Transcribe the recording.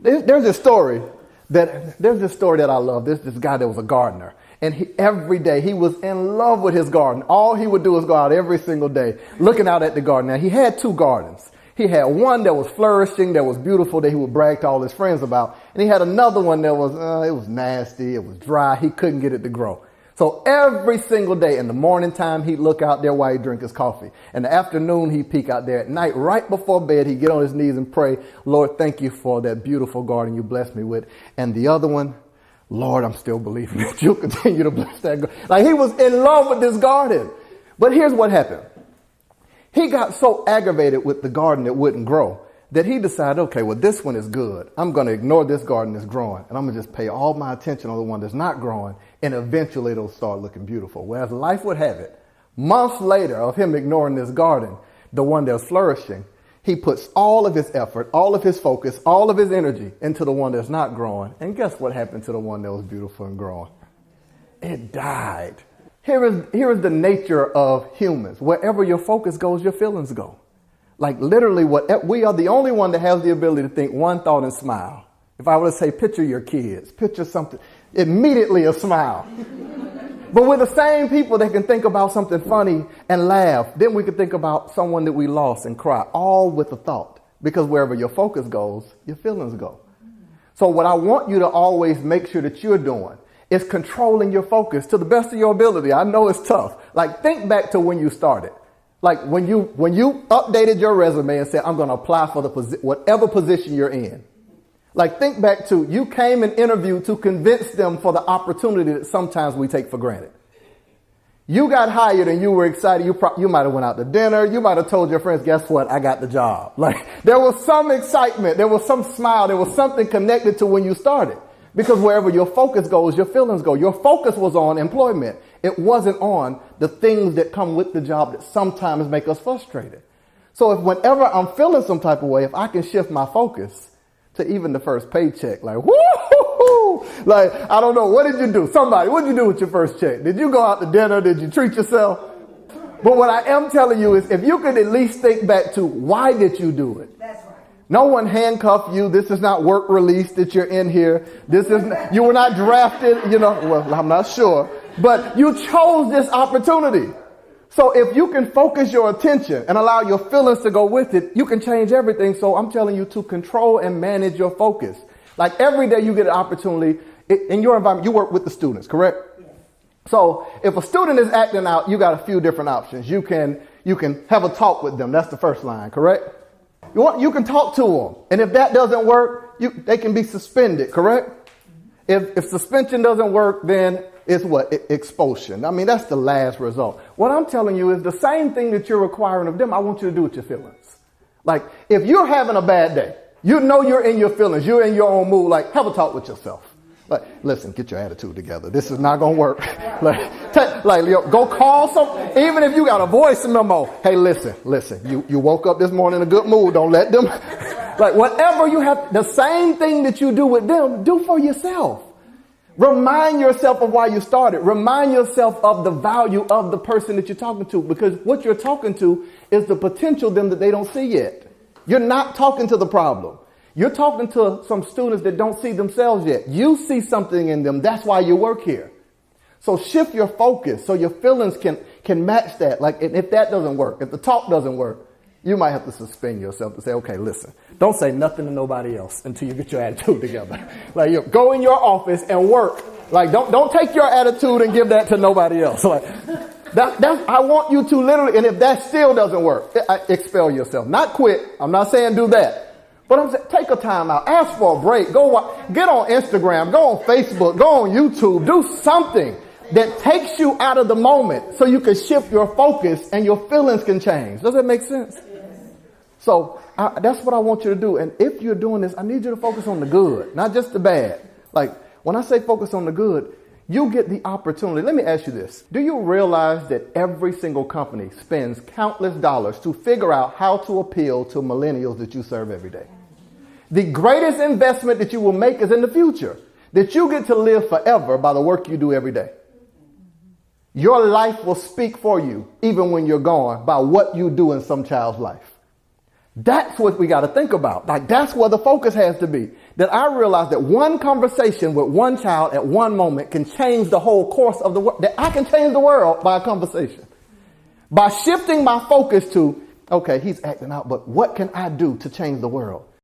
There's this story that I love. There's this guy that was a gardener. And every day he was in love with his garden. All he would do is go out every single day looking out at the garden. Now, he had 2 gardens. He had one that was flourishing, that was beautiful, that he would brag to all his friends about. And he had another one that was, it was nasty, it was dry. He couldn't get it to grow. So every single day in the morning time, he'd look out there while he'd drink his coffee. In the afternoon, he'd peek out there. At night, right before bed, he'd get on his knees and pray, Lord, thank you for that beautiful garden you blessed me with. And the other one, Lord, I'm still believing that you'll continue to bless that garden. Like, he was in love with this garden. But here's what happened. He got so aggravated with the garden that wouldn't grow that he decided, okay, well, this one is good. I'm going to ignore this garden that's growing, and I'm going to just pay all my attention on the one that's not growing, and eventually it'll start looking beautiful. Whereas life would have it, months later of him ignoring this garden, the one that was flourishing, he puts all of his effort, all of his focus, all of his energy into the one that's not growing. And guess what happened to the one that was beautiful and growing? It died. Here is the nature of humans. Wherever your focus goes, your feelings go. Like literally, we are the only one that has the ability to think one thought and smile. If I were to say, picture your kids, picture something, immediately a smile. But we're the same people that can think about something funny and laugh. Then we can think about someone that we lost and cry, all with a thought. Because wherever your focus goes, your feelings go. So what I want you to always make sure that you're doing is controlling your focus to the best of your ability. I know it's tough. Like, think back to when you started. Like when you updated your resume and said, I'm going to apply for whatever position you're in. Like, think back to you came and interviewed to convince them for the opportunity that sometimes we take for granted. You got hired and you were excited. You might have went out to dinner. You might have told your friends, guess what? I got the job. Like, there was some excitement. There was some smile. There was something connected to when you started. Because wherever your focus goes, your feelings go. Your focus was on employment. It wasn't on the things that come with the job that sometimes make us frustrated. So if whenever I'm feeling some type of way, if I can shift my focus to even the first paycheck, like, woo-hoo-hoo! Like, I don't know, what did you do? Somebody, what did you do with your first check? Did you go out to dinner? Did you treat yourself? But what I am telling you is, if you could at least think back to why did you do it? That's right. No one handcuffed you. This is not work release that you're in here. You were not drafted, well, I'm not sure, but you chose this opportunity. So if you can focus your attention and allow your feelings to go with it, you can change everything. So I'm telling you to control and manage your focus. Like, every day you get an opportunity in your environment. You work with the students, correct? Yes. So if a student is acting out, you got a few different options. You can have a talk with them. That's the first line, correct? You can talk to them. And if that doesn't work, they can be suspended, correct? If suspension doesn't work, then it's what? Expulsion. I mean, that's the last result. What I'm telling you is the same thing that you're requiring of them, I want you to do with your feelings. Like, if you're having a bad day, you're in your feelings, you're in your own mood, like, have a talk with yourself. Like, listen, get your attitude together. This is not going to work. Go call even if you got a voice memo. Hey, listen, you woke up this morning in a good mood. Don't let them, like, whatever you have, the same thing that you do with them, do for yourself. Remind yourself of why you started. Remind yourself of the value of the person that you're talking to, because what you're talking to is the potential them that they don't see yet. You're not talking to the problem. You're talking to some students that don't see themselves yet. You see something in them. That's why you work here. So shift your focus so your feelings can match that. Like, if that doesn't work, if the talk doesn't work, you might have to suspend yourself to say, okay, listen, don't say nothing to nobody else until you get your attitude together. Like, go in your office and work. Like, don't take your attitude and give that to nobody else. Like, I want you to literally, and if that still doesn't work, expel yourself. Not quit. I'm not saying do that. But I'm saying, take a time out. Ask for a break. Get on Instagram. Go on Facebook. Go on YouTube. Do something that takes you out of the moment so you can shift your focus and your feelings can change. Does that make sense? So that's what I want you to do. And if you're doing this, I need you to focus on the good, not just the bad. Like, when I say focus on the good, you get the opportunity. Let me ask you this. Do you realize that every single company spends countless dollars to figure out how to appeal to millennials that you serve every day? The greatest investment that you will make is in the future, that you get to live forever by the work you do every day. Your life will speak for you, even when you're gone, by what you do in some child's life. That's what we got to think about. Like, that's where the focus has to be. That I realize that one conversation with one child at one moment can change the whole course of the world. That I can change the world by a conversation. By shifting my focus to, okay, he's acting out, but what can I do to change the world?